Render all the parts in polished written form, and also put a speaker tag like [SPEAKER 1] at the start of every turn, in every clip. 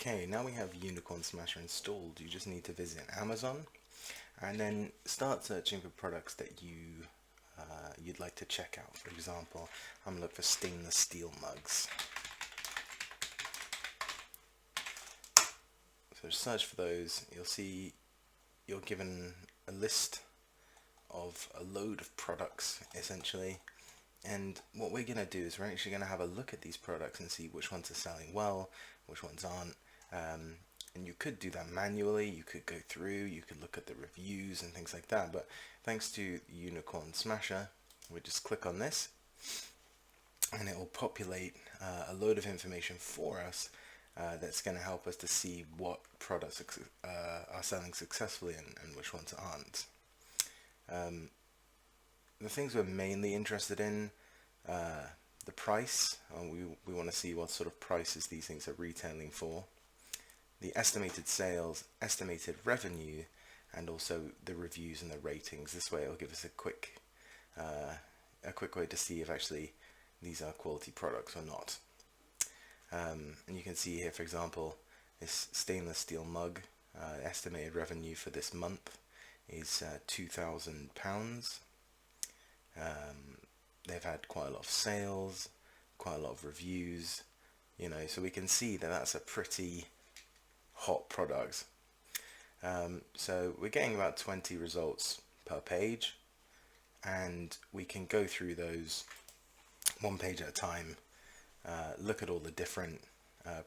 [SPEAKER 1] Okay, now we have Unicorn Smasher installed. You just need to visit Amazon and then start searching for products that you'd like to check out. For example, I'm looking for stainless steel mugs. So search for those. You'll see you're given a list of a load of products essentially, and what we're going to do is we're actually going to have a look at these products and see which ones are selling well, which ones aren't. And you could do that manually, you could go through, you could look at the reviews and things like that, but thanks to Unicorn Smasher, we just click on this and it will populate a load of information for us that's going to help us to see what products are selling successfully and which ones aren't. The things we're mainly interested in, the price, we want to see what sort of prices these things are retailing for, the estimated sales, estimated revenue, and also the reviews and the ratings. This way it'll give us a quick way to see if actually these are quality products or not. And you can see here, for example, this stainless steel mug, estimated revenue for this month is £2,000. They've had quite a lot of sales, quite a lot of reviews, so we can see that that's a pretty hot product. So we're getting about 20 results per page, and we can go through those one page at a time, look at all the different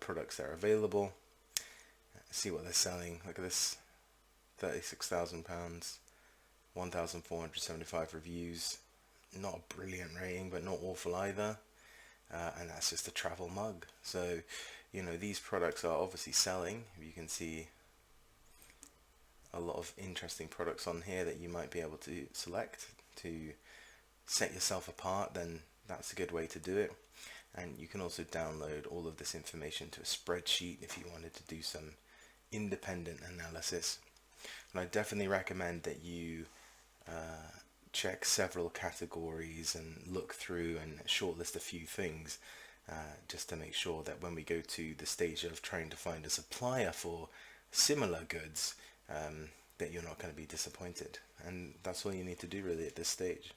[SPEAKER 1] products that are available, see what they're selling. Look at this, £36,000, 1,475 reviews. Not a brilliant rating, but not awful either. And that's just a travel mug. So, these products are obviously selling. You can see a lot of interesting products on here that you might be able to select to set yourself apart. Then that's a good way to do it. And you can also download all of this information to a spreadsheet if you wanted to do some independent analysis. And I definitely recommend that you check several categories and look through and shortlist a few things, just to make sure that when we go to the stage of trying to find a supplier for similar goods, that you're not going to be disappointed. And that's all you need to do really at this stage.